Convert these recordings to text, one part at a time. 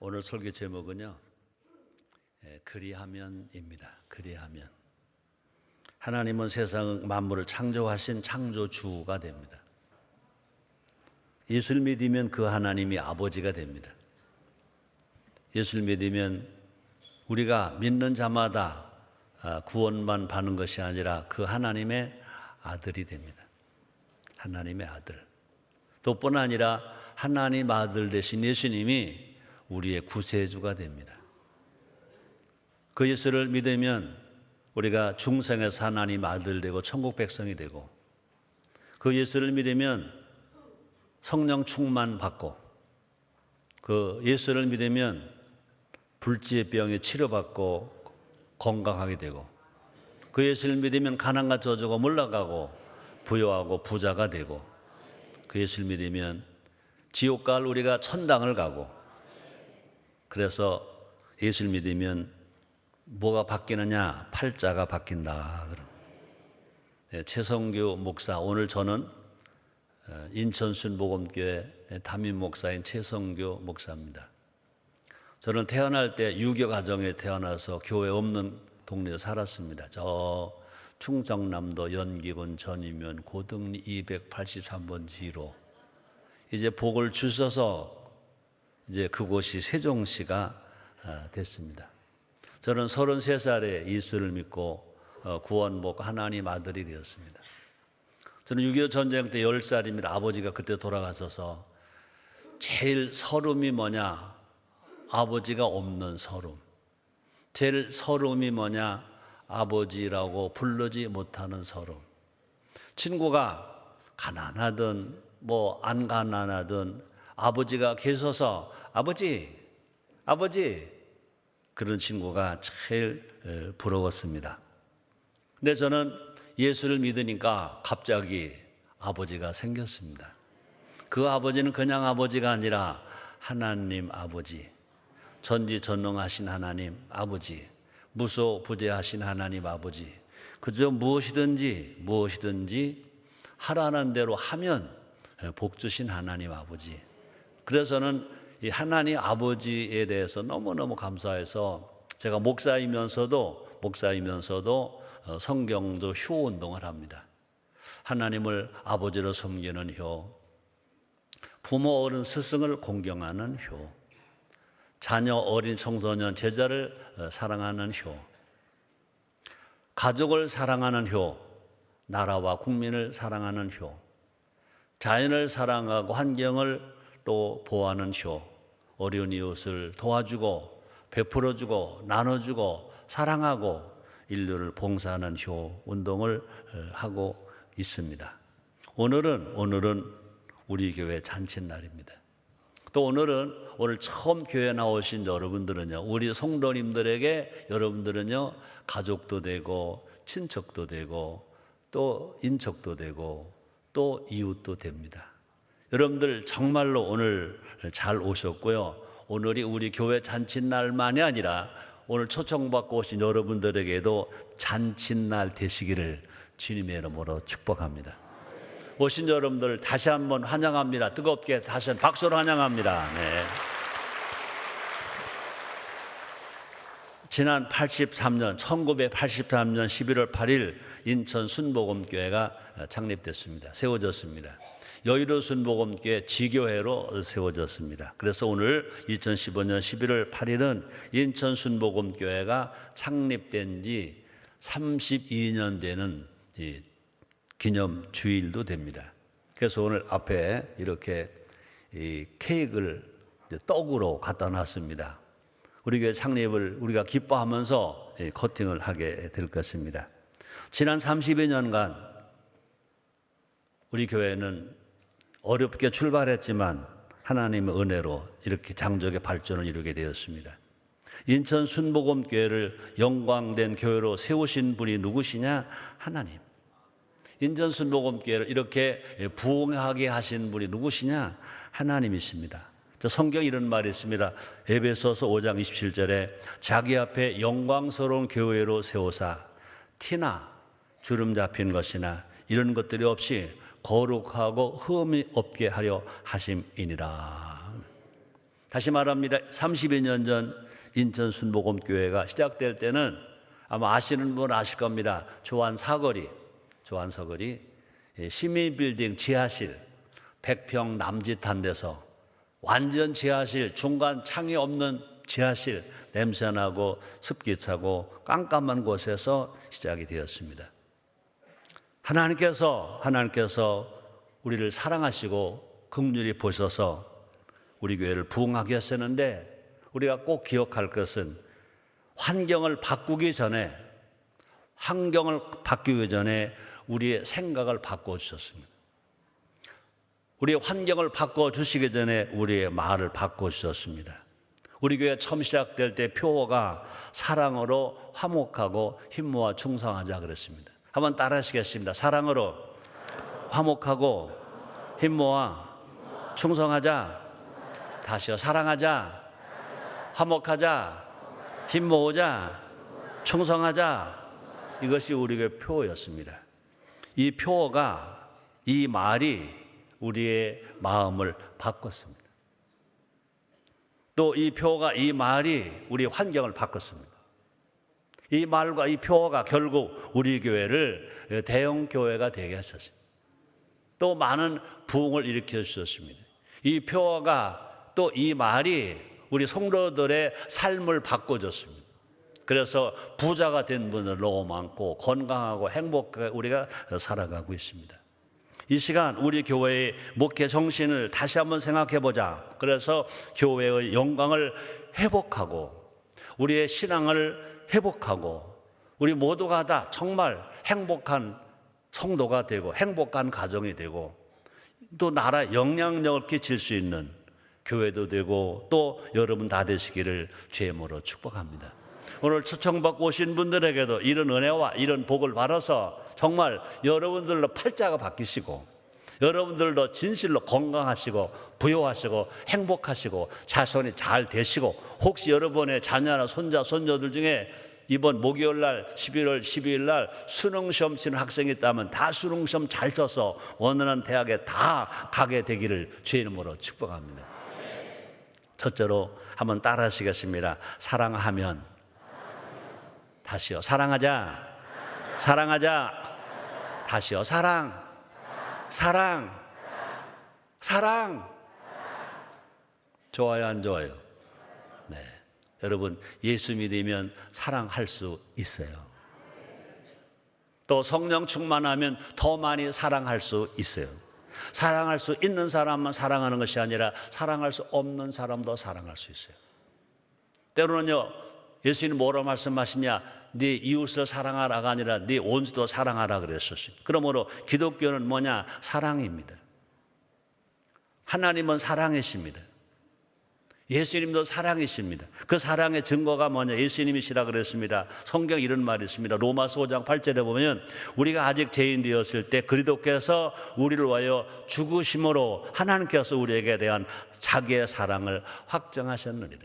오늘 설교 제목은요, 그리하면입니다. 그리하면. 하나님은 세상 만물을 창조하신 창조주가 됩니다. 예수를 믿으면 그 하나님이 아버지가 됩니다. 예수를 믿으면 우리가 믿는 자마다 구원만 받는 것이 아니라 그 하나님의 아들이 됩니다. 하나님의 아들. 또 뿐 아니라 하나님 아들 되신 예수님이 우리의 구세주가 됩니다. 그 예수를 믿으면 우리가 중생에서 하나님 아들 되고 천국 백성이 되고, 그 예수를 믿으면 성령 충만 받고, 그 예수를 믿으면 불치의 병에 치료받고 건강하게 되고, 그 예수를 믿으면 가난과 저주가 물러가고 부유하고 부자가 되고, 그 예수를 믿으면 지옥 갈 우리가 천당을 가고, 그래서 예수를 믿으면 뭐가 바뀌느냐? 팔자가 바뀐다. 최성규 목사, 오늘 저는 인천 순복음교회 담임 목사인 최성규 목사입니다. 저는 태어날 때 유교 가정에 태어나서 교회 없는 동네에 살았습니다. 저 충청남도 연기군 전이면 고등리 283번 지로. 이제 복을 주셔서 이제 그곳이 세종시가 됐습니다. 저는 33살에 예수를 믿고 구원 받고 하나님 아들이 되었습니다. 저는 6.25 전쟁 때 10살입니다. 아버지가 그때 돌아가셔서 제일 서름이 뭐냐? 아버지가 없는 서름. 제일 서름이 뭐냐? 아버지라고 부르지 못하는 서름. 친구가 가난하든 뭐 안 가난하든 아버지가 계셔서 아버지 그런 친구가 제일 부러웠습니다. 근데 저는 예수를 믿으니까 갑자기 아버지가 생겼습니다. 그 아버지는 그냥 아버지가 아니라 하나님 아버지, 전지전능하신 하나님 아버지, 무소부재하신 하나님 아버지, 그저 무엇이든지 하라는 대로 하면 복 주신 하나님 아버지. 그래서는 이 하나님 아버지에 대해서 너무너무 감사해서 제가 목사이면서도 성경도 효 운동을 합니다. 하나님을 아버지로 섬기는 효, 부모 어른 스승을 공경하는 효, 자녀 어린 청소년 제자를 사랑하는 효, 가족을 사랑하는 효, 나라와 국민을 사랑하는 효, 자연을 사랑하고 환경을 또 보호하는 효, 어려운 이웃을 도와주고 베풀어주고 나눠주고 사랑하고 인류를 봉사하는 효 운동을 하고 있습니다. 오늘은 우리 교회 잔칫날입니다. 또 오늘 처음 교회 나오신 여러분들은요, 우리 성도님들에게 여러분들은요, 가족도 되고 친척도 되고 또 인척도 되고 또 이웃도 됩니다. 여러분들 정말로 오늘 잘 오셨고요. 오늘이 우리 교회 잔칫날만이 아니라 오늘 초청받고 오신 여러분들에게도 잔칫날 되시기를 주님의 이름으로 축복합니다. 오신 여러분들 다시 한번 환영합니다. 뜨겁게 다시 한번 박수로 환영합니다. 네. 지난 1983년 11월 8일 인천 순복음교회가 창립됐습니다. 세워졌습니다. 여의도 순복음교회 지교회로 세워졌습니다. 그래서 오늘 2015년 11월 8일은 인천 순복음교회가 창립된 지 32년 되는 기념 주일도 됩니다. 그래서 오늘 앞에 이렇게 케이크를 떡으로 갖다 놨습니다. 우리 교회 창립을 우리가 기뻐하면서 커팅을 하게 될 것입니다. 지난 30여 년간 우리 교회는 어렵게 출발했지만 하나님의 은혜로 이렇게 장족의 발전을 이루게 되었습니다. 인천 순복음교회를 영광된 교회로 세우신 분이 누구시냐? 하나님. 인천 순복음교회를 이렇게 부흥하게 하신 분이 누구시냐? 하나님이십니다. 성경에 이런 말이 있습니다. 에베소서 5장 27절에 자기 앞에 영광스러운 교회로 세우사 티나 주름 잡힌 것이나 이런 것들이 없이 거룩하고 흠이 없게 하려 하심이니라. 다시 말합니다. 32년 전 인천 순복음교회가 시작될 때는 아마 아시는 분 아실 겁니다. 조안서거리 시민빌딩 지하실 100평 남짓한 데서 완전 지하실, 중간 창이 없는 지하실, 냄새나고 습기차고 깜깜한 곳에서 시작이 되었습니다. 하나님께서 우리를 사랑하시고 긍휼히 보셔서 우리 교회를 부흥하게 하셨는데, 우리가 꼭 기억할 것은 환경을 바꾸기 전에 우리의 생각을 바꿔주셨습니다. 우리의 환경을 바꿔주시기 전에 우리의 말을 바꿔주셨습니다. 우리 교회 처음 시작될 때 표어가 사랑으로 화목하고 힘모아 충성하자 그랬습니다. 한번 따라 하시겠습니다. 사랑으로 화목하고 힘모아 충성하자. 다시요. 사랑하자, 화목하자, 힘모으자, 충성하자. 이것이 우리 교회 표어였습니다. 이 표어가, 이 말이 우리의 마음을 바꿨습니다. 또 이 표어가, 이 말이 우리 환경을 바꿨습니다. 이 말과 이 표어가 결국 우리 교회를 대형 교회가 되게 하셨습니다. 또 많은 부흥을 일으켜 주셨습니다. 이 표어가, 또 이 말이 우리 성도들의 삶을 바꿔줬습니다. 그래서 부자가 된 분들 너무 많고 건강하고 행복하게 우리가 살아가고 있습니다. 이 시간 우리 교회의 목회 정신을 다시 한번 생각해 보자. 그래서 교회의 영광을 회복하고 우리의 신앙을 회복하고 우리 모두가 다 정말 행복한 성도가 되고 행복한 가정이 되고 또 나라에 영향력을 끼칠 수 있는 교회도 되고 또 여러분 다 되시기를 주의 이름으로 축복합니다. 오늘 초청받고 오신 분들에게도 이런 은혜와 이런 복을 받아서 정말 여러분들로 팔자가 바뀌시고 여러분들도 진실로 건강하시고 부유하시고 행복하시고 자손이 잘 되시고 혹시 여러분의 자녀나 손자, 손녀들 중에 이번 목요일 날 11월 12일 날 수능시험 치는 학생이 있다면 다 수능시험 잘 쳐서 원하는 대학에 다 가게 되기를 주의 이름으로 축복합니다. 첫째로 한번 따라 하시겠습니다. 사랑하면, 다시요. 사랑하자. 다시요. 사랑. 좋아요, 안 좋아요? 네. 여러분, 예수 믿으면 사랑할 수 있어요. 또 성령 충만하면 더 많이 사랑할 수 있어요. 사랑할 수 있는 사람만 사랑하는 것이 아니라 사랑할 수 없는 사람도 사랑할 수 있어요. 때로는요, 예수님 뭐라고 말씀하시냐? 네 이웃을 사랑하라가 아니라 네 원수도 사랑하라 그랬었어요. 그러므로 기독교는 뭐냐? 사랑입니다. 하나님은 사랑이십니다. 예수님도 사랑이십니다. 그 사랑의 증거가 뭐냐? 예수님이시라 그랬습니다. 성경 이런 말이 있습니다. 로마서 5장 8절에 보면 우리가 아직 죄인 되었을 때 그리스도께서 우리를 위하여 죽으심으로 하나님께서 우리에게 대한 자기의 사랑을 확정하셨느니라.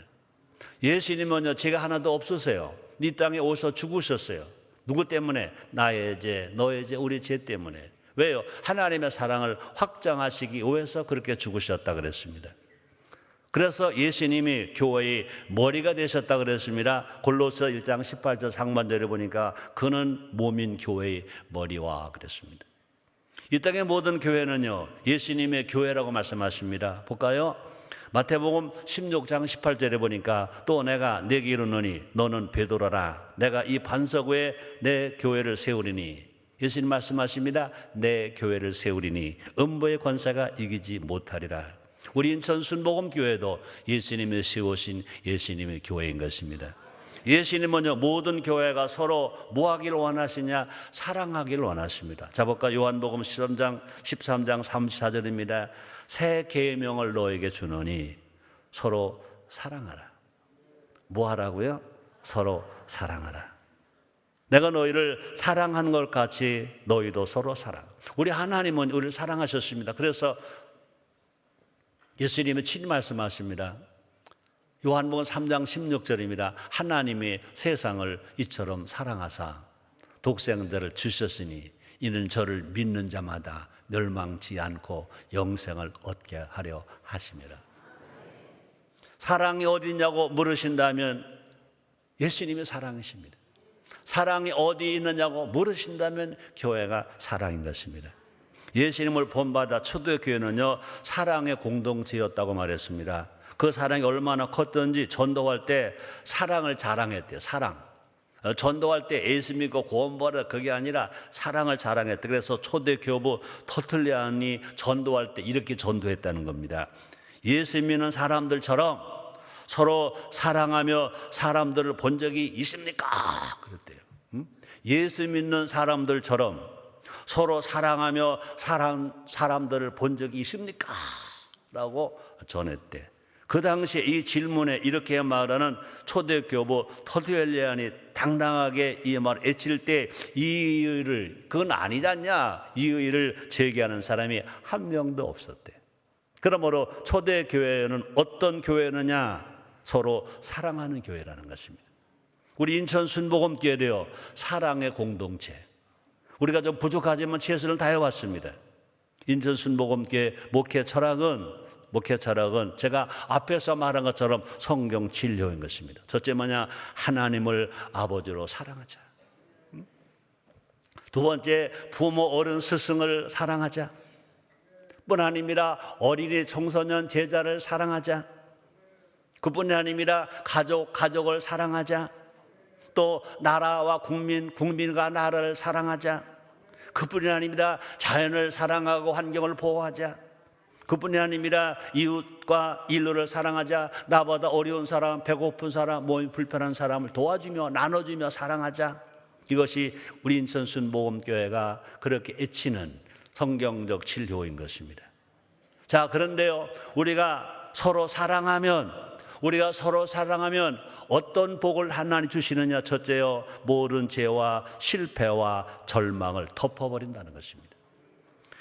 예수님은요, 죄가 하나도 없으세요. 이 땅에 오셔서 죽으셨어요. 누구 때문에? 나의 죄, 너의 죄, 우리 죄 때문에. 왜요? 하나님의 사랑을 확정하시기 위해서 그렇게 죽으셨다 그랬습니다. 그래서 예수님이 교회의 머리가 되셨다 그랬습니다. 골로새 1장 18절 상반절에 보니까 그는 몸인 교회의 머리와 그랬습니다. 이 땅의 모든 교회는요, 예수님의 교회라고 말씀하십니다. 볼까요? 마태복음 16장 18절에 보니까 또 내가 네게 이르노니 너는 베드로라. 내가 이 반석 위에 내 교회를 세우리니. 예수님 말씀하십니다. 내 교회를 세우리니 음부의 권세가 이기지 못하리라. 우리 인천 순복음교회도 예수님이 세우신 예수님의 교회인 것입니다. 예수님은요, 모든 교회가 서로 뭐 하기를 원하시냐? 사랑하기를 원하십니다. 자, 볼까? 요한복음 13장 34절입니다. 새 계명을 너에게 주노니 서로 사랑하라. 뭐 하라고요? 서로 사랑하라. 내가 너희를 사랑한 것 같이 너희도 서로 사랑. 우리 하나님은 우리를 사랑하셨습니다. 그래서 예수님이 친히 말씀하십니다. 요한복음 3장 16절입니다. 하나님이 세상을 이처럼 사랑하사 독생들을 주셨으니 이는 저를 믿는 자마다 멸망치 않고 영생을 얻게 하려 하심이라. 사랑이 어디 있냐고 물으신다면 예수님이 사랑이십니다. 사랑이 어디 있느냐고 물으신다면 교회가 사랑인 것입니다. 예수님을 본받아 초대교회는요, 사랑의 공동체였다고 말했습니다. 그 사랑이 얼마나 컸던지 전도할 때 사랑을 자랑했대요. 사랑. 전도할 때 예수 믿고 구원받아 그게 아니라 사랑을 자랑했대. 그래서 초대교부 터틀리안이 전도할 때 이렇게 전도했다는 겁니다. 예수 믿는 사람들처럼 서로 사랑하며 사람들을 본 적이 있습니까? 그랬대요. 예수 믿는 사람들처럼 서로 사랑하며 사람들을 본 적이 있습니까? 라고 전했대. 그 당시에 이 질문에 이렇게 말하는 초대교부 터틀리안이 당당하게 이 말을 외칠 때 이 의를, 그건 아니지 않냐, 이 의를 제기하는 사람이 한 명도 없었대. 그러므로 초대교회는 어떤 교회느냐? 서로 사랑하는 교회라는 것입니다. 우리 인천 순복음교회도요, 사랑의 공동체. 우리가 좀 부족하지만 최선을 다해왔습니다. 인천 순복음교회 목회 철학은 제가 앞에서 말한 것처럼 성경 진료인 것입니다. 첫째 뭐냐? 하나님을 아버지로 사랑하자. 두 번째, 부모, 어른, 스승을 사랑하자. 뿐 아닙니다. 어린이, 청소년, 제자를 사랑하자. 그뿐이 아닙니다. 가족을 사랑하자. 또 나라와 국민과 나라를 사랑하자. 그뿐이 아닙니다. 자연을 사랑하고 환경을 보호하자. 그뿐이 아닙니다. 이웃과 인류를 사랑하자. 나보다 어려운 사람, 배고픈 사람, 몸이 불편한 사람을 도와주며 나눠주며 사랑하자. 이것이 우리 인천 순복음교회가 그렇게 애치는 성경적 진료인 것입니다. 자, 그런데요, 우리가 서로 사랑하면 어떤 복을 하나님 주시느냐? 첫째요, 모든 죄와 실패와 절망을 덮어버린다는 것입니다.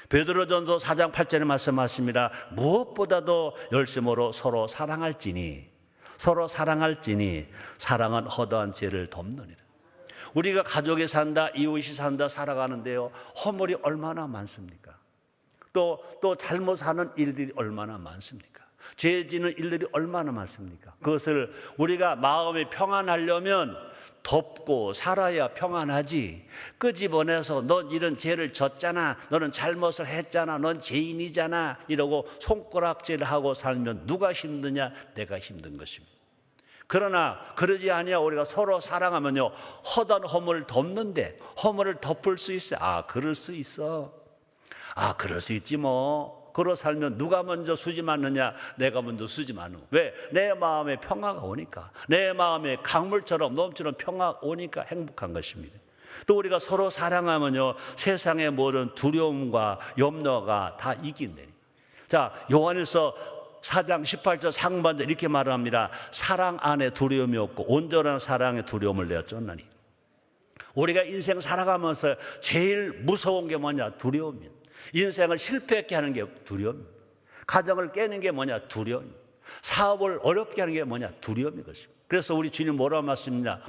베드로전서 4장 8절에 말씀하십니다. 무엇보다도 열심으로 서로 사랑할지니 사랑은 허다한 죄를 덮느니라. 우리가 가족이 산다, 이웃이 산다 살아가는데요, 허물이 얼마나 많습니까? 또 잘못 사는 일들이 얼마나 많습니까? 죄 지는 일들이 얼마나 많습니까? 그것을 우리가 마음이 평안하려면 덮고 살아야 평안하지, 끄집어내서 넌 이런 죄를 졌잖아, 너는 잘못을 했잖아, 넌 죄인이잖아 이러고 손가락질을 하고 살면 누가 힘드냐? 내가 힘든 것입니다. 그러나 그러지 아니야. 우리가 서로 사랑하면요, 허다한 허물을 덮는데 허물을 덮을 수 있어요. 그럴 수 있어. 그럴 수 있지 뭐. 그러 살면 누가 먼저 수지 맞느냐? 내가 먼저 수지 맞는 거. 왜? 내 마음에 평화가 오니까. 내 마음에 강물처럼 넘치는 평화가 오니까 행복한 것입니다. 또 우리가 서로 사랑하면요, 세상의 모든 두려움과 염려가 다 이긴다니. 자, 요한일서 4장 18절 상반절 이렇게 말합니다. 사랑 안에 두려움이 없고 온전한 사랑의 두려움을 내어 쫓나니. 우리가 인생 살아가면서 제일 무서운 게 뭐냐? 두려움이에요. 인생을 실패하게 하는 게 두려움입니다. 가정을 깨는 게 뭐냐? 두려움입니다. 사업을 어렵게 하는 게 뭐냐? 두려움인 것입니다. 그래서 우리 주님 뭐라고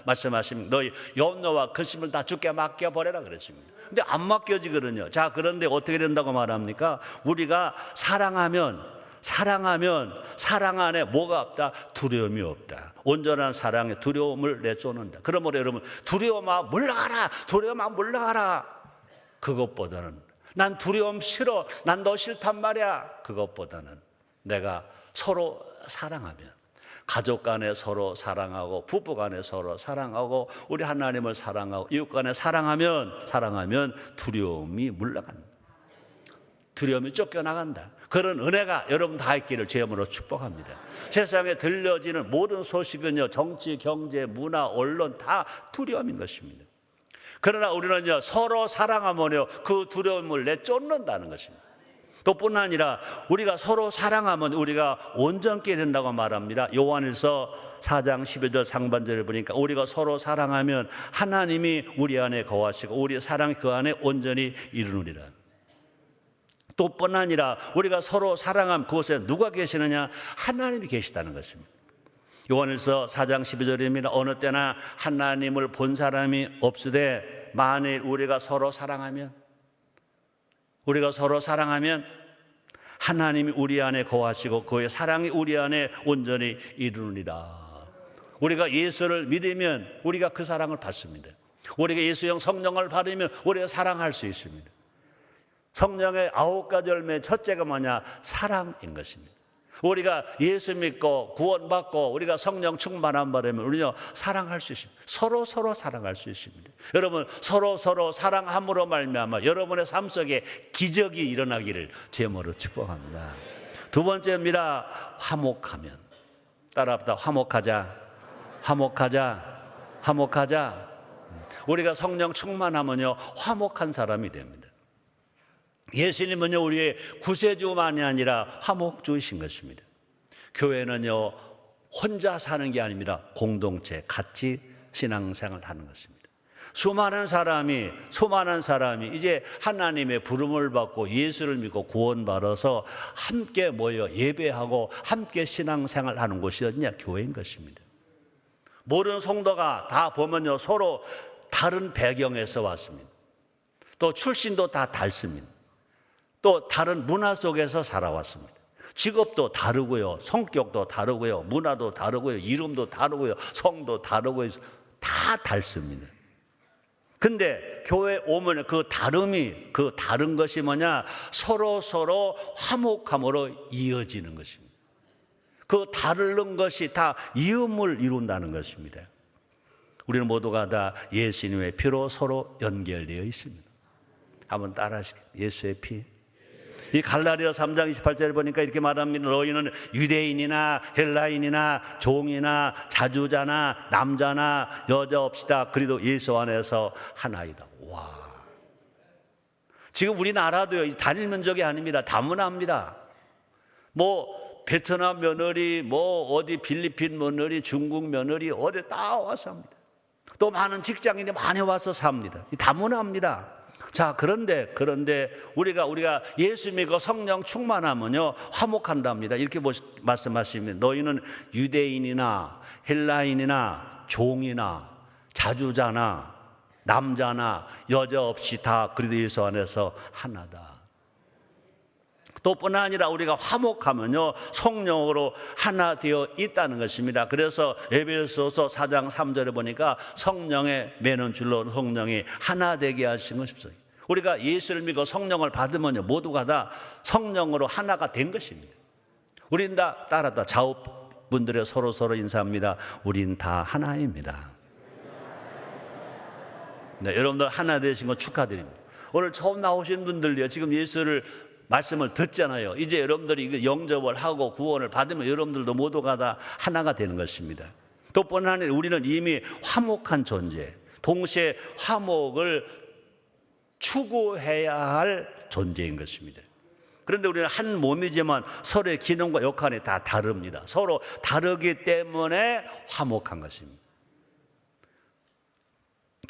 말씀하십니까? 너희 염려와 근심을 다 주께 맡겨버려라 그랬습니다. 근데 안 맡겨지거든요. 자, 그런데 어떻게 된다고 말합니까? 우리가 사랑하면 사랑 안에 뭐가 없다? 두려움이 없다. 온전한 사랑에 두려움을 내쫓는다. 그러므로 여러분, 두려움아 물러가라. 그것보다는 난 두려움 싫어, 난 너 싫단 말이야. 그것보다는 내가 서로 사랑하면, 가족 간에 서로 사랑하고, 부부 간에 서로 사랑하고, 우리 하나님을 사랑하고, 이웃 간에 사랑하면 두려움이 물러간다. 두려움이 쫓겨나간다. 그런 은혜가 여러분 다 있기를 주님으로 축복합니다. 세상에 들려지는 모든 소식은요, 정치, 경제, 문화, 언론 다 두려움인 것입니다. 그러나 우리는요, 서로 사랑하면요, 그 두려움을 내쫓는다는 것입니다. 또 뿐 아니라 우리가 서로 사랑하면 우리가 온전케 된다고 말합니다. 요한일서 4장 12절 상반절을 보니까 우리가 서로 사랑하면 하나님이 우리 안에 거하시고 우리의 사랑이 그 안에 온전히 이루느니라. 또 뿐 아니라 우리가 서로 사랑하면 그곳에 누가 계시느냐? 하나님이 계시다는 것입니다. 요한일서 4장 12절입니다. 어느 때나 하나님을 본 사람이 없으되 만일 우리가 서로 사랑하면 하나님이 우리 안에 거하시고 그의 사랑이 우리 안에 온전히 이루느니라. 우리가 예수를 믿으면 우리가 그 사랑을 받습니다. 우리가 예수형 성령을 받으면 우리가 사랑할 수 있습니다. 성령의 9가지 열매 첫째가 뭐냐? 사랑인 것입니다. 우리가 예수 믿고 구원받고 우리가 성령 충만함 받으면 우리는 사랑할 수 있습니다. 서로 사랑할 수 있습니다. 여러분 서로 사랑함으로 말미암아 여러분의 삶 속에 기적이 일어나기를 제모로 축복합니다. 두 번째입니다. 화목하면. 따라합니다. 화목하자. 우리가 성령 충만하면요 화목한 사람이 됩니다. 예수님은요 우리의 구세주만이 아니라 화목주이신 것입니다. 교회는요 혼자 사는 게 아닙니다. 공동체 같이 신앙생활을 하는 것입니다. 수많은 사람이 이제 하나님의 부름을 받고 예수를 믿고 구원받아서 함께 모여 예배하고 함께 신앙생활을 하는 곳이 어디냐? 교회인 것입니다. 모든 성도가 다 보면요 서로 다른 배경에서 왔습니다. 또 출신도 다 다릅니다. 또 다른 문화 속에서 살아왔습니다. 직업도 다르고요, 성격도 다르고요, 문화도 다르고요, 이름도 다르고요, 성도 다르고요, 다 다릅니다. 근데 교회 오면 그 다른 것이 뭐냐? 서로 화목함으로 이어지는 것입니다. 그 다른 것이 다 이음을 이룬다는 것입니다. 우리는 모두가 다 예수님의 피로 서로 연결되어 있습니다. 한번 따라하시겠습니다. 예수의 피. 이 갈라디아 3장 28절에 보니까 이렇게 말합니다. 너희는 유대인이나 헬라인이나 종이나 자주자나 남자나 여자 없이다 그리도 예수 안에서 하나이다. 와. 지금 우리나라도요 단일 민족이 아닙니다. 다문화입니다. 뭐 베트남 며느리, 뭐 어디 필리핀 며느리, 중국 며느리 어디 다 와서 합니다. 또 많은 직장인이 많이 와서 삽니다. 다문화입니다. 자, 그런데 우리가 예수 믿고 성령 충만하면요 화목한답니다. 이렇게 말씀하시면 너희는 유대인이나 헬라인이나 종이나 자주자나 남자나 여자 없이 다 그리스도 예수 안에서 하나다. 또 뿐 아니라 우리가 화목하면요 성령으로 하나 되어 있다는 것입니다. 그래서 에베소서 4장 3절에 보니까 성령의 매는 줄로 성령이 하나 되게 하신 것입니다. 우리가 예수를 믿고 성령을 받으면요 모두가 다 성령으로 하나가 된 것입니다. 우린 다 따라다 좌우분들의 서로 인사합니다. 우린 다 하나입니다. 네, 여러분들 하나 되신 거 축하드립니다. 오늘 처음 나오신 분들요 지금 예수를 말씀을 듣잖아요. 이제 여러분들이 영접을 하고 구원을 받으면 여러분들도 모두가 다 하나가 되는 것입니다. 또 뿐 아니라 우리는 이미 화목한 존재, 동시에 화목을 추구해야 할 존재인 것입니다. 그런데 우리는 한 몸이지만 서로의 기능과 역할이 다 다릅니다. 서로 다르기 때문에 화목한 것입니다.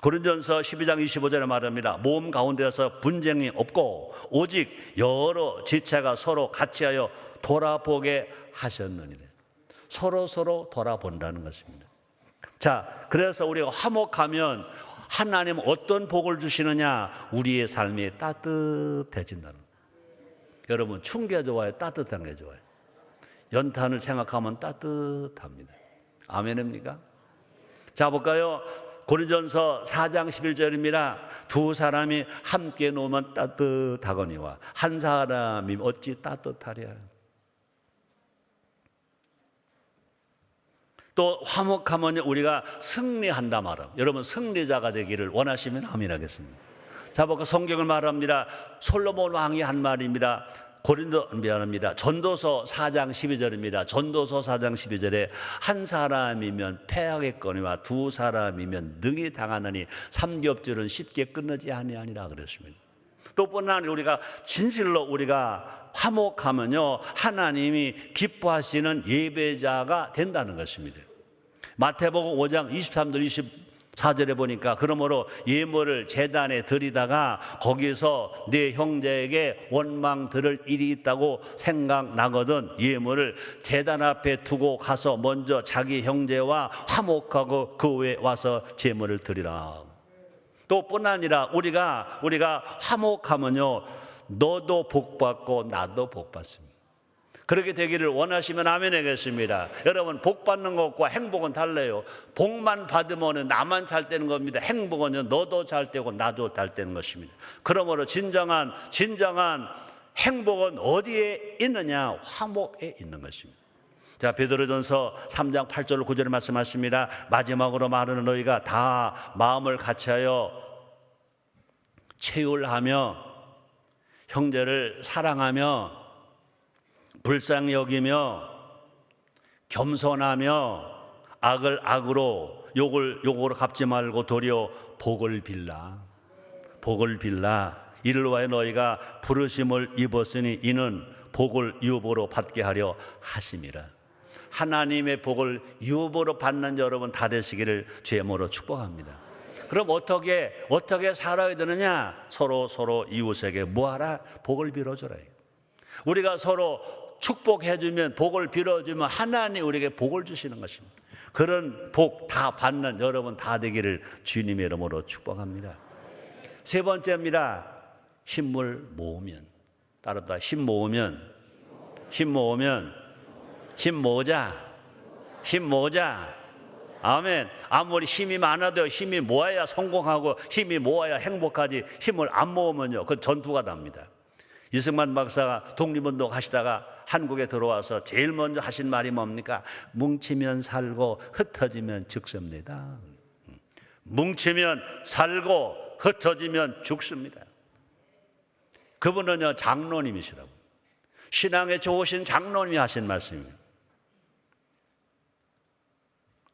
고린도전서 12장 25절에 말합니다. 몸 가운데서 분쟁이 없고 오직 여러 지체가 서로 같이하여 돌아보게 하셨느니라. 서로 돌아본다는 것입니다. 자, 그래서 우리가 화목하면 하나님 어떤 복을 주시느냐? 우리의 삶이 따뜻해진다는 거예요. 여러분 추운 게 좋아요? 따뜻한 게 좋아요? 연탄을 생각하면 따뜻합니다. 아멘입니까? 자 볼까요? 고린도전서 4장 11절입니다. 두 사람이 함께 놓으면 따뜻하거니와 한 사람이 어찌 따뜻하랴. 또 화목하면 우리가 승리한다 말함. 여러분 승리자가 되기를 원하시면 아멘하겠습니다. 자 볼까 성경을 말합니다. 솔로몬 왕이 한 말입니다. 전도서 4장 12절입니다. 전도서 4장 12절에 한 사람이면 패하겠거니와 두 사람이면 능히 당하느니 삼겹줄은 쉽게 끊어지 아니하니라 그랬습니다. 또 뿐 아니라 우리가 진실로 우리가 화목하면요 하나님이 기뻐하시는 예배자가 된다는 것입니다. 마태복음 5장 23절 24절에 보니까 그러므로 예물을 제단에 드리다가 거기서 내 형제에게 원망 들을 일이 있다고 생각나거든 예물을 제단 앞에 두고 가서 먼저 자기 형제와 화목하고 그 후에 와서 제물을 드리라. 또 뿐 아니라 우리가 화목하면요 너도 복받고 나도 복받습니다. 그렇게 되기를 원하시면 아멘 하겠습니다. 여러분, 복받는 것과 행복은 달라요. 복만 받으면 나만 잘 되는 겁니다. 행복은 너도 잘 되고 나도 잘 되는 것입니다. 그러므로 진정한 행복은 어디에 있느냐? 화목에 있는 것입니다. 자, 베드로전서 3장 8절 9절에 말씀하십니다. 마지막으로 말하는 너희가 다 마음을 같이하여 채울하며 형제를 사랑하며 불쌍히 여기며 겸손하며 악을 악으로 욕을 욕으로 갚지 말고 도리어 복을 빌라. 이를 위하여 너희가 부르심을 입었으니 이는 복을 유업으로 받게 하려 하심이라. 하나님의 복을 유업으로 받는 여러분 다 되시기를 주의 이름으로 축복합니다. 그럼 어떻게 살아야 되느냐? 서로 이웃에게 뭐하라? 복을 빌어줘라. 우리가 서로 축복해주면, 복을 빌어주면 하나님 우리에게 복을 주시는 것입니다. 그런 복 다 받는 여러분 다 되기를 주님의 이름으로 축복합니다. 세 번째입니다. 힘을 모으면, 따르다 힘 모으자. 아멘. 아무리 힘이 많아도 힘이 모아야 성공하고 힘이 모아야 행복하지, 힘을 안 모으면요, 그 전투가 납니다. 이승만 박사가 독립운동 하시다가 한국에 들어와서 제일 먼저 하신 말이 뭡니까? 뭉치면 살고 흩어지면 죽습니다. 뭉치면 살고 흩어지면 죽습니다. 그분은요, 장로님이시라고. 신앙에 좋으신 장로님이 하신 말씀입니다.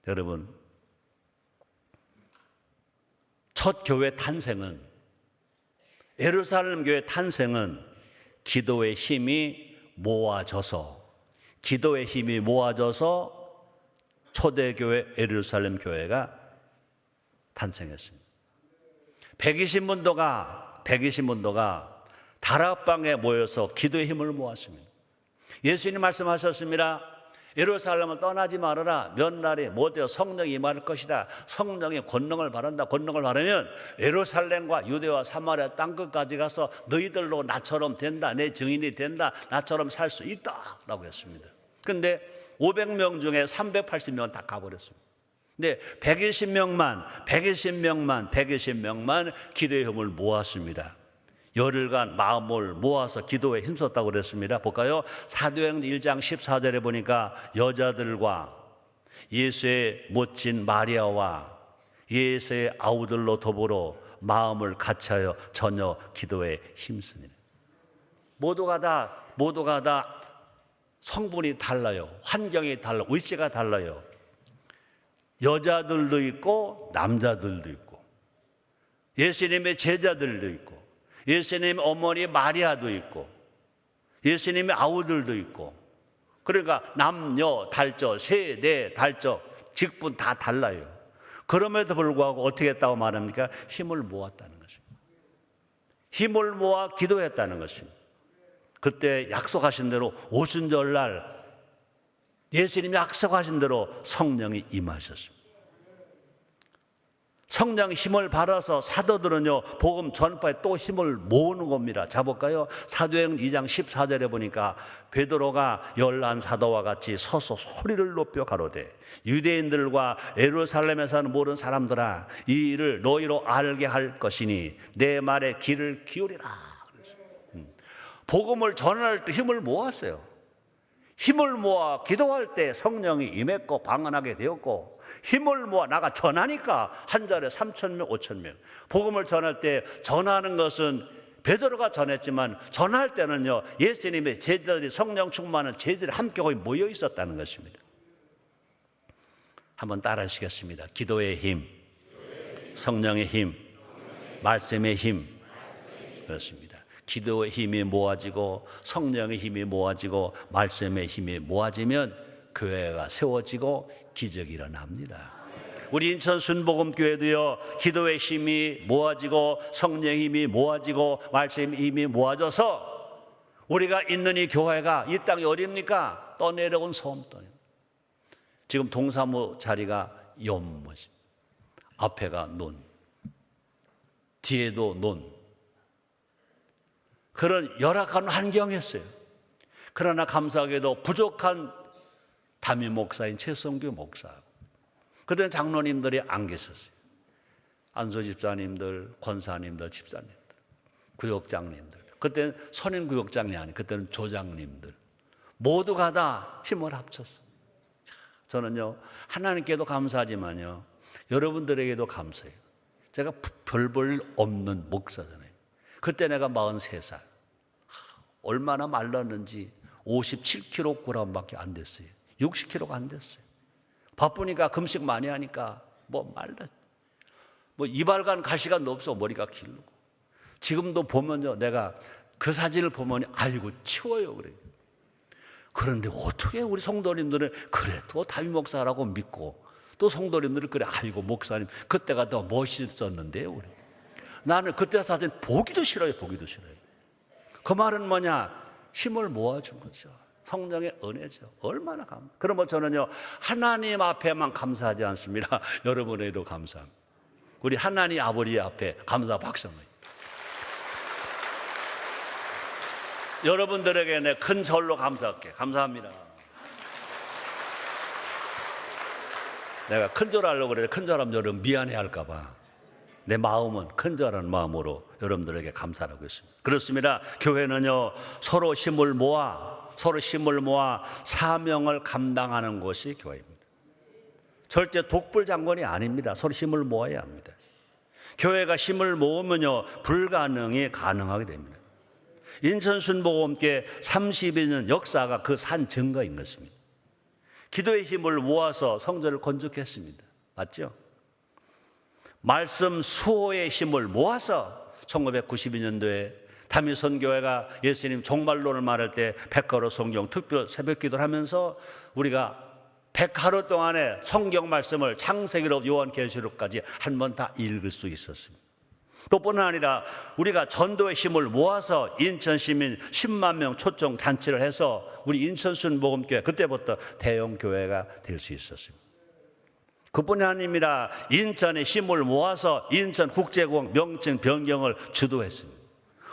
여러분, 첫 교회 탄생은, 예루살렘 교회 탄생은 기도의 힘이 모아져서 초대교회 예루살렘 교회가 탄생했습니다. 120문도가 다락방에 모여서 기도의 힘을 모았습니다. 예수님 말씀하셨습니다. 예루살렘을 떠나지 말아라. 몇 날에 못되어 성령이 임할 것이다. 성령의 권능을 바란다. 권능을 바르면 예루살렘과 유대와 사마리아 땅끝까지 가서 너희들로 나처럼 된다. 내 증인이 된다. 나처럼 살 수 있다 라고 했습니다. 근데 500명 중에 380명은 다 가버렸습니다. 근데 120명만 기도의 힘을 모았습니다. 열흘간 마음을 모아서 기도에 힘썼다고 그랬습니다. 볼까요? 사도행전 1장 14절에 보니까 여자들과 예수의 모친 마리아와 예수의 아우들로 더불어 마음을 같이하여 전혀 기도에 힘쓰니. 모두가 다 성분이 달라요. 환경이 달라요. 위치가 달라요. 여자들도 있고 남자들도 있고, 예수님의 제자들도 있고, 예수님의 어머니 마리아도 있고, 예수님의 아우들도 있고, 그러니까 남녀 달저, 세대 달저, 직분 다 달라요. 그럼에도 불구하고 어떻게 했다고 말합니까? 힘을 모았다는 것입니다. 힘을 모아 기도했다는 것입니다. 그때 약속하신 대로 오순절날 예수님이 약속하신 대로 성령이 임하셨습니다. 성령 힘을 받아서 사도들은요, 복음 전파에 또 힘을 모으는 겁니다. 자 볼까요? 사도행전 2장 14절에 보니까 베드로가 열한 사도와 같이 서서 소리를 높여 가로되 유대인들과 예루살렘에 사는 모든 사람들아, 이 일을 너희로 알게 할 것이니 내 말에 귀를 기울이라. 복음을 전할 때 힘을 모았어요. 힘을 모아 기도할 때 성령이 임했고 방언하게 되었고, 힘을 모아 나가 전하니까 한 자리에 3,000명 5,000명. 복음을 전할 때 전하는 것은 베드로가 전했지만, 전할 때는요 예수님의 제자들이, 성령 충만한 제자들이 함께 거기 모여 있었다는 것입니다. 한번 따라 하시겠습니다. 기도의 힘, 성령의 힘, 말씀의 힘. 그렇습니다. 기도의 힘이 모아지고 성령의 힘이 모아지고 말씀의 힘이 모아지면 교회가 세워지고 기적이 일어납니다. 우리 인천 순복음교회도요, 기도의 힘이 모아지고 성령의 힘이 모아지고 말씀의 힘이 모아져서 우리가 있는 이 교회가, 이 땅이 어딥니까? 떠내려온 섬 떠요. 지금 동사무 자리가 연못입니다. 앞에가 논, 뒤에도 논. 그런 열악한 환경이었어요. 그러나 감사하게도 부족한 담임 목사인 최성규 목사하고 그때는 장로님들이 안 계셨어요. 안수 집사님들, 권사님들, 집사님들, 구역장님들, 그때는 선임 구역장이 아니고 그때는 조장님들 모두가 다 힘을 합쳤어요. 저는요 하나님께도 감사하지만요 여러분들에게도 감사해요. 제가 별 볼 없는 목사잖아요. 그때 내가 43살. 얼마나 말랐는지 57kg밖에 안 됐어요. 60kg가 안 됐어요. 바쁘니까 금식 많이 하니까 말랐. 이발관 갈 시간도 없어. 머리가 길고. 지금도 보면요, 내가 그 사진을 보면 아이고 치워요 그래요. 그런데 어떻게 우리 성도님들은 그래 또 담임 목사라고 믿고 또 성도님들은 그래 아이고 목사님 그때가 더 멋있었는데요 그래. 나는 그때 사진 보기도 싫어요. 보기도 싫어요. 그 말은 뭐냐? 힘을 모아준 거죠. 성령의 은혜죠. 얼마나 그러면 저는요 하나님 앞에만 감사하지 않습니다. 여러분에게도 감사합니다. 우리 하나님 아버지 앞에 감사 박수입니다. 여러분들에게 내 큰 절로 감사할게. 감사합니다. 내가 큰 절 하려고 그래. 큰 절하면 여러분 미안해 할까 봐. 내 마음은 큰 절하는 마음으로 여러분들에게 감사를 하고 있습니다. 그렇습니다. 교회는요 서로 힘을 모아 사명을 감당하는 것이 교회입니다. 절대 독불장군이 아닙니다. 서로 힘을 모아야 합니다. 교회가 힘을 모으면요 불가능이 가능하게 됩니다. 인천순복음교회 32년 역사가 그 산 증거인 것입니다. 기도의 힘을 모아서 성전을 건축했습니다. 맞죠? 말씀 수호의 힘을 모아서 1992년도에 담임선교회가 예수님 종말론을 말할 때 백화로 성경 특별 새벽 기도를 하면서 우리가 100하루 동안에 성경 말씀을 창세기로 요한계시록까지 한 번 다 읽을 수 있었습니다. 또 뿐만 아니라 우리가 전도의 힘을 모아서 인천 시민 10만 명 초청 단체를 해서 우리 인천순복음교회 그때부터 대형 교회가 될 수 있었습니다. 그뿐이 아닙니다. 인천의 힘을 모아서 인천국제공항 명칭 변경을 주도했습니다.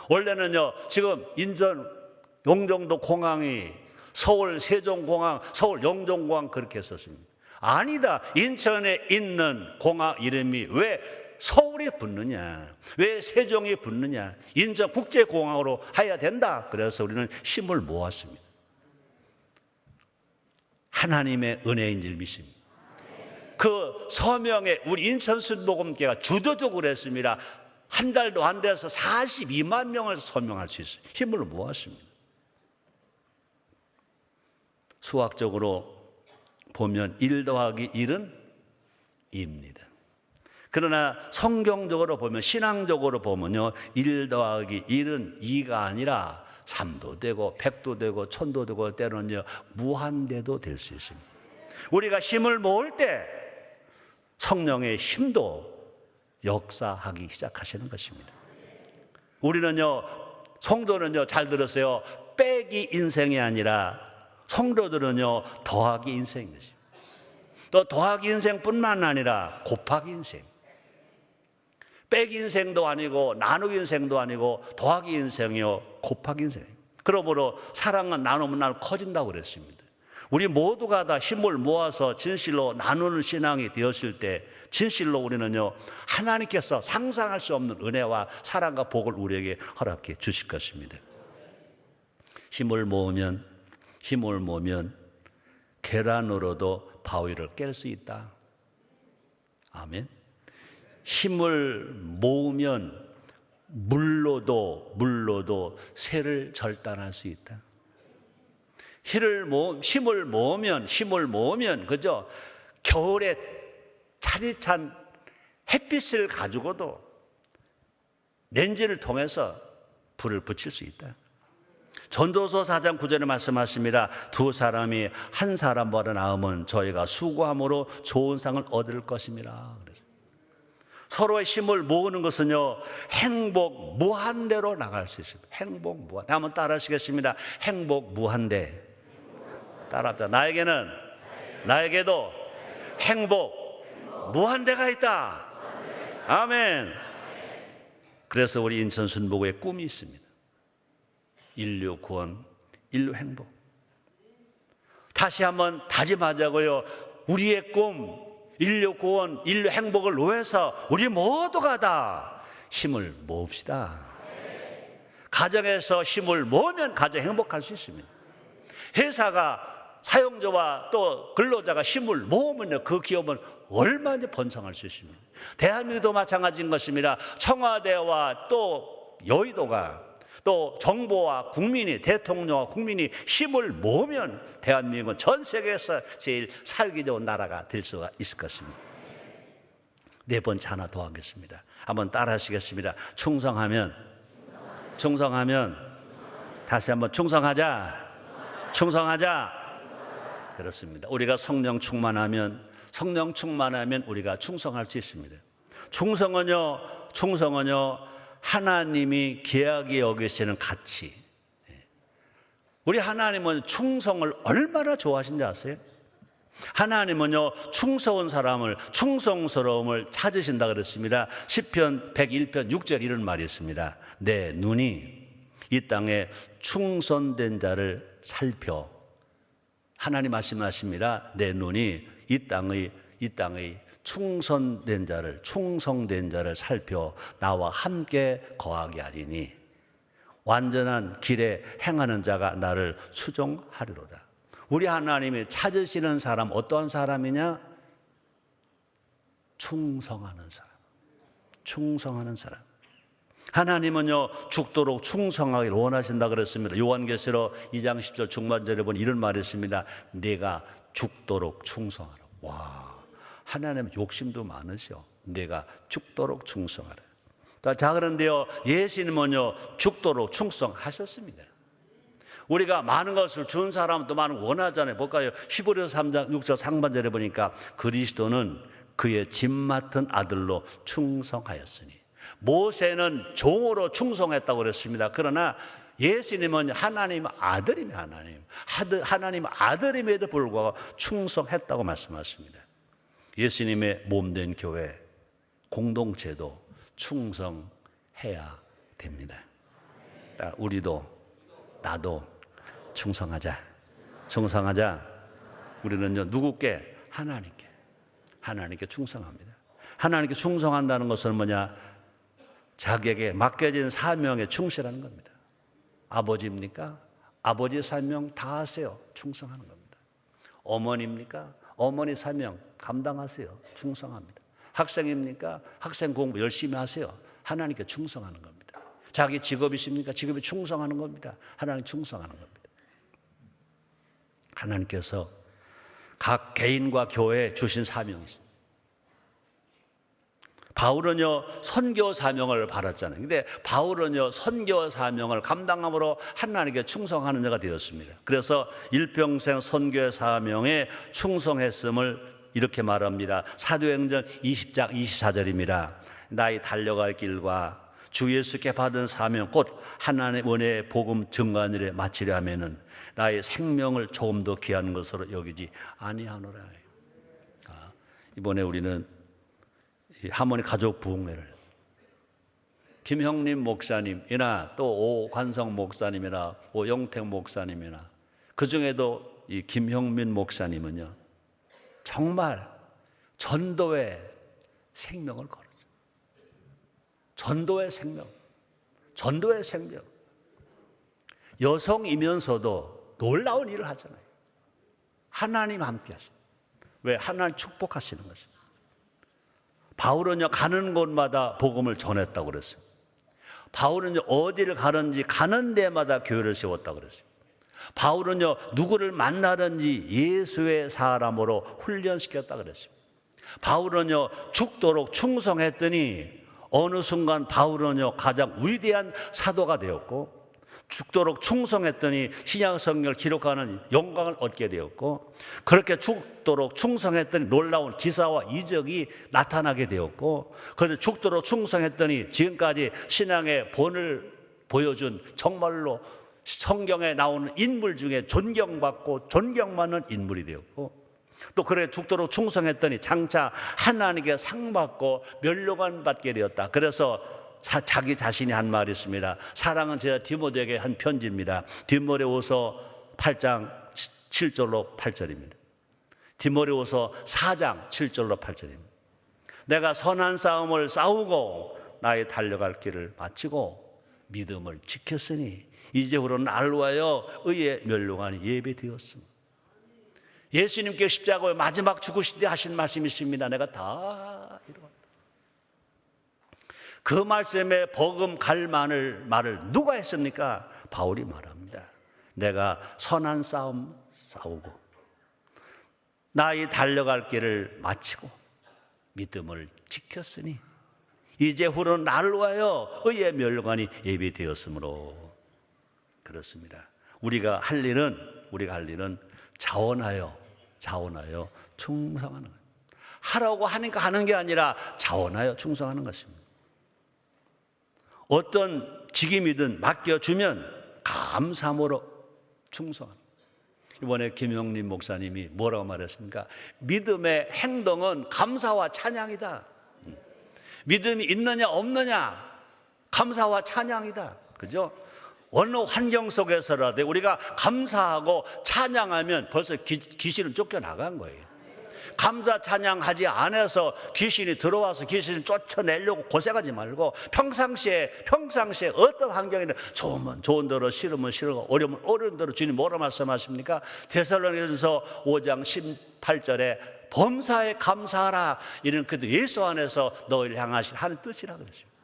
원래는요 지금 인천 용정도 공항이 서울 세종공항, 서울 영종공항 그렇게 했었습니다. 아니다. 인천에 있는 공항 이름이 왜 서울이 붙느냐, 왜 세종이 붙느냐, 인천국제공항으로 해야 된다. 그래서 우리는 힘을 모았습니다. 하나님의 은혜인 줄 믿습니다. 그 서명에 우리 인천순복음교회가 주도적으로 했습니다. 한 달도 안 돼서 42만 명을 서명할 수 있어요. 힘을 모았습니다. 수학적으로 보면 1 더하기 1은 2입니다. 그러나 성경적으로 보면 신앙적으로 보면요 1 더하기 1은 2가 아니라 3도 되고 100도 되고 1000도 되고 때로는요 무한대도 될 수 있습니다. 우리가 힘을 모을 때 성령의 힘도 역사하기 시작하시는 것입니다. 우리는요 성도는요 잘 들으세요. 빼기 인생이 아니라 성도들은요 더하기 인생인 것입니다. 또 더하기 인생뿐만 아니라 곱하기 인생. 빼기 인생도 아니고 나누기 인생도 아니고 더하기 인생이요 곱하기 인생. 그러므로 사랑은 나누면 나누면 커진다고 그랬습니다. 우리 모두가 다 힘을 모아서 진실로 나누는 신앙이 되었을 때 진실로 우리는요 하나님께서 상상할 수 없는 은혜와 사랑과 복을 우리에게 허락해 주실 것입니다. 힘을 모으면 계란으로도 바위를 깰 수 있다. 아멘. 힘을 모으면 물로도 새를 절단할 수 있다. 힘을 모으면 그죠? 겨울에 차디찬 햇빛을 가지고도 렌즈를 통해서 불을 붙일 수 있다. 전도서 4장 9절에 말씀하십니다. 두 사람이 한 사람보다 나으면 저희가 수고함으로 좋은 상을 얻을 것입니다. 서로의 힘을 모으는 것은요 행복 무한대로 나갈 수 있습니다. 행복 무한대. 한번 따라 하시겠습니다. 행복 무한대. 따라합시다. 나에게도 행복 무한대가 있다. 아멘. 그래서 우리 인천순복음의 꿈이 있습니다. 인류 구원, 인류 행복. 다시 한번 다짐하자고요. 우리의 꿈, 인류 구원, 인류 행복을 위해서 우리 모두가 다 힘을 모읍시다. 가정에서 힘을 모으면 가정 행복할 수 있습니다. 회사가 사용자와 또 근로자가 힘을 모으면 그 기업은 얼마나 번성할 수 있습니다. 대한민국도 마찬가지인 것입니다. 청와대와 또 여의도가 또 정부와 국민이, 대통령과 국민이 힘을 모으면 대한민국은 전 세계에서 제일 살기 좋은 나라가 될 수가 있을 것입니다. 네 번째 하나 더 하겠습니다. 한번 따라 하시겠습니다. 충성하면 다시 한번 충성하자. 그렇습니다. 우리가 성령 충만하면 우리가 충성할 수 있습니다. 충성은요 하나님이 귀하게 여기시는 가치. 우리 하나님은 충성을 얼마나 좋아하신지 아세요? 하나님은요 충성스러움을 찾으신다 그랬습니다. 시편 101편 6절 이런 말이 있습니다. 내 눈이 이 땅에 충성된 자를 살펴. 하나님 말씀하십니다. 내 눈이 이 땅의 충성된 자를 살펴 나와 함께 거하게 하리니 완전한 길에 행하는 자가 나를 수종하리로다. 우리 하나님이 찾으시는 사람 어떠한 사람이냐? 충성하는 사람. 하나님은요 죽도록 충성하기를 원하신다 그랬습니다. 요한계시록 2장 10절 중반절에 보니 이런 말이 있습니다. 내가 죽도록 충성하라. 와, 하나님은 욕심도 많으셔. 내가 죽도록 충성하라. 자, 그런데요 예수님은요 죽도록 충성하셨습니다. 우리가 많은 것을 준 사람도 많은 원하잖아요. 볼까요? 히브리서 3장 6절 상반절에 보니까 그리스도는 그의 집 맡은 아들로 충성하였으니. 모세는 종으로 충성했다고 그랬습니다. 그러나 예수님은 하나님 아들입니다. 하나님 아들임에도 불구하고 충성했다고 말씀하십니다. 예수님의 몸된 교회 공동체도 충성해야 됩니다. 우리도 나도 충성하자. 우리는요 누구께? 하나님께 충성합니다. 하나님께 충성한다는 것은 뭐냐? 자기에게 맡겨진 사명에 충실하는 겁니다. 아버지입니까? 아버지 사명 다 하세요. 충성하는 겁니다. 어머니입니까? 어머니 사명 감당하세요. 충성합니다. 학생입니까? 학생 공부 열심히 하세요. 하나님께 충성하는 겁니다. 자기 직업이십니까? 직업에 충성하는 겁니다. 하나님 충성하는 겁니다. 하나님께서 각 개인과 교회에 주신 사명이 있습니다. 바울은요 선교 사명을 받았잖아요. 근데 바울은요 선교 사명을 감당함으로 하나님께 충성하는 자가 되었습니다. 그래서 일평생 선교 사명에 충성했음을 이렇게 말합니다. 사도행전 20장 24절입니다. 나의 달려갈 길과 주 예수께 받은 사명 곧 하나님의 은혜의 복음 증거하는 일에 마치려 하면은 나의 생명을 조금 더 귀한 것으로 여기지 아니하노라. 이번에 우리는 하모니 가족 부흥회를 김형림 목사님이나 또 오관성 목사님이나 오영택 목사님이나 그 중에도 이 김형민 목사님은요 정말 전도의 생명을 걸었죠. 전도의 생명. 여성이면서도 놀라운 일을 하잖아요. 하나님 함께 하시죠. 왜? 하나님 축복하시는 것입니다. 바울은요 가는 곳마다 복음을 전했다고 그랬어요. 바울은요 어디를 가는지 가는 데마다 교회를 세웠다고 그랬어요. 바울은요 누구를 만나든지 예수의 사람으로 훈련시켰다고 그랬어요. 바울은요 죽도록 충성했더니 어느 순간 바울은요 가장 위대한 사도가 되었고, 죽도록 충성했더니 신약 성경을 기록하는 영광을 얻게 되었고, 그렇게 죽도록 충성했더니 놀라운 기사와 이적이 나타나게 되었고, 그런데 죽도록 충성했더니 지금까지 신앙의 본을 보여준 정말로 성경에 나오는 인물 중에 존경받고 존경받는 인물이 되었고, 또 그래 죽도록 충성했더니 장차 하나님께 상 받고 면류관 받게 되었다. 그래서 자기 자신이 한 말이 있습니다. 사랑은 제가 디모데에게 한 편지입니다. 디모데후서 8장 7절로 8절입니다. 디모데후서 4장 7절로 8절입니다. 내가 선한 싸움을 싸우고 나의 달려갈 길을 마치고 믿음을 지켰으니 이제후로 날 위하여 의의 멸류관이 예배되었습니다. 예수님께 십자가에 마지막 죽으실 때 하신 말씀이 있습니다. 내가 다 이루었다. 그 말씀에 버금갈 말을 누가 했습니까? 바울이 말합니다. 내가 선한 싸움 싸우고 나의 달려갈 길을 마치고 믿음을 지켰으니 이제후로 날 위하여 의의 멸류관이 예비되었으므로. 그렇습니다. 우리가 할 일은 자원하여 충성하는 거예요. 하라고 하니까 하는 게 아니라 자원하여 충성하는 것입니다. 어떤 직임이든 맡겨주면 감사함으로 충성하는. 이번에 김영림 목사님이 뭐라고 말했습니까? 믿음의 행동은 감사와 찬양이다. 믿음이 있느냐 없느냐 감사와 찬양이다. 그죠? 어느 환경 속에서라도 우리가 감사하고 찬양하면 벌써 귀신은 쫓겨나간 거예요. 감사 찬양하지 않아서 귀신이 들어와서 귀신을 쫓아내려고 고생하지 말고 평상시에 어떤 환경이든 좋으면 좋은 대로, 싫으면 싫고 어려우면 어려운 대로. 주님 뭐라 말씀하십니까? 데살로니가전서 5장 18절에 범사에 감사하라. 이런 그 예수 안에서 너희를 향하신 하는 뜻이라 그랬습니다.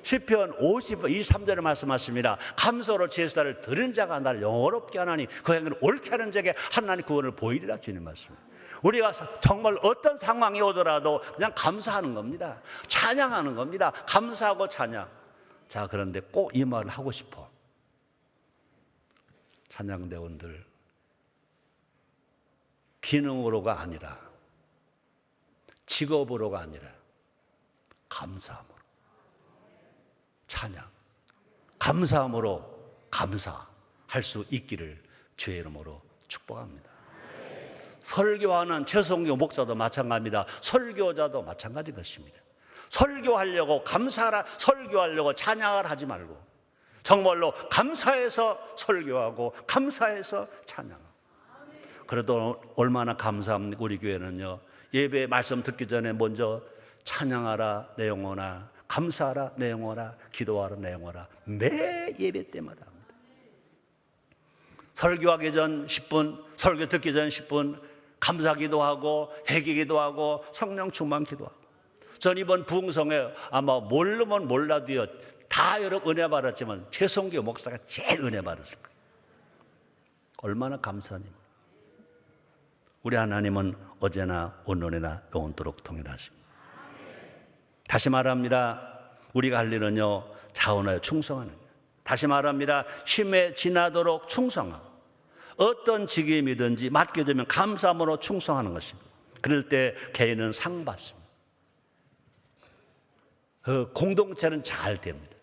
시편 50편 23절에 말씀하십니다. 감사로 제사를 드린 자가 나를 영원롭게 하나니 그 행위를 옳게 하는 자에게 하나님 구원을 보이리라. 주님 말씀입니다. 우리가 정말 어떤 상황이 오더라도 그냥 감사하는 겁니다. 찬양하는 겁니다. 감사하고 찬양. 자, 그런데 꼭 이 말을 하고 싶어. 찬양대원들, 기능으로가 아니라 직업으로가 아니라 감사함으로 찬양, 감사함으로 감사할 수 있기를 주의 이름으로 축복합니다. 설교하는 최성교 목사도 마찬가지입니다. 설교자도 마찬가지인 것입니다. 설교하려고 감사하라, 설교하려고 찬양을 하지 말고 정말로 감사해서 설교하고 감사해서 찬양하고. 그래도 얼마나 감사합니까? 우리 교회는요, 예배 말씀 듣기 전에 먼저 찬양하라 내 영혼아, 감사하라 내 영혼아, 기도하라 내 영혼아, 매 예배 때마다 합니다. 설교하기 전 10분, 설교 듣기 전 10분 감사기도 하고 회개기도 하고 성령 충만 기도하고. 전 이번 부흥성에 아마 모르면 몰라도요 다 여러분 은혜 받았지만 최성교 목사가 제일 은혜 받았을 거예요. 얼마나 감사하니. 우리 하나님은 어제나 오늘이나 영원토록 동일하십니다. 다시 말합니다. 우리가 할 일은요 자원하여 충성하는 거예요. 다시 말합니다. 힘에 지나도록 충성하고 어떤 직임이든지 맡겨두면 감사함으로 충성하는 것입니다. 그럴 때 개인은 상 받습니다. 그 공동체는 잘 됩니다.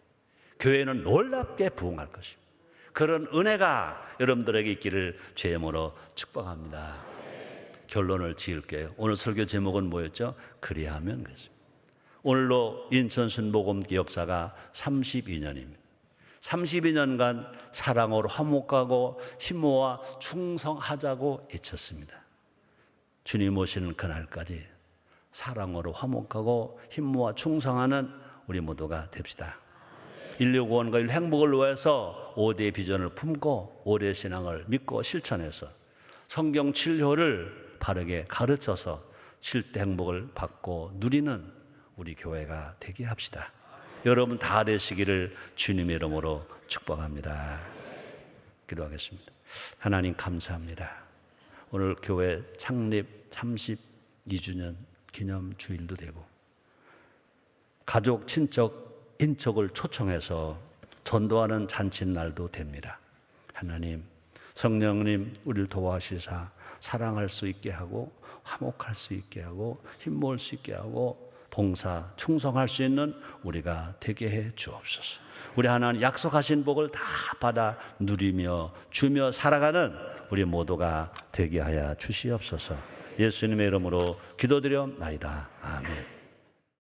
교회는 놀랍게 부흥할 것입니다. 그런 은혜가 여러분들에게 있기를 주의 이름으로 축복합니다. 결론을 지을게요. 오늘 설교 제목은 뭐였죠? 그리하면 그랬습니다. 오늘로 인천 순복음기 역사가 32년입니다. 32년간 사랑으로 화목하고 힘모아 충성하자고 외쳤습니다. 주님 오시는 그날까지 사랑으로 화목하고 힘모아 충성하는 우리 모두가 됩시다. 인류 구원과 인류 행복을 위해서 5대의 비전을 품고 5대의 신앙을 믿고 실천해서 성경 7효를 바르게 가르쳐서 7대 행복을 받고 누리는 우리 교회가 되게 합시다. 여러분 다 되시기를 주님의 이름으로 축복합니다. 기도하겠습니다. 하나님 감사합니다. 오늘 교회 창립 32주년 기념 주일도 되고 가족, 친척, 인척을 초청해서 전도하는 잔칫날도 됩니다. 하나님, 성령님 우리를 도와주시사 사랑할 수 있게 하고 화목할 수 있게 하고 힘 모을 수 있게 하고 봉사, 충성할 수 있는 우리가 되게 해 주옵소서. 우리 하나님 약속하신 복을 다 받아 누리며 주며 살아가는 우리 모두가 되게 하여 주시옵소서. 예수님의 이름으로 기도드려옵나이다. 아멘.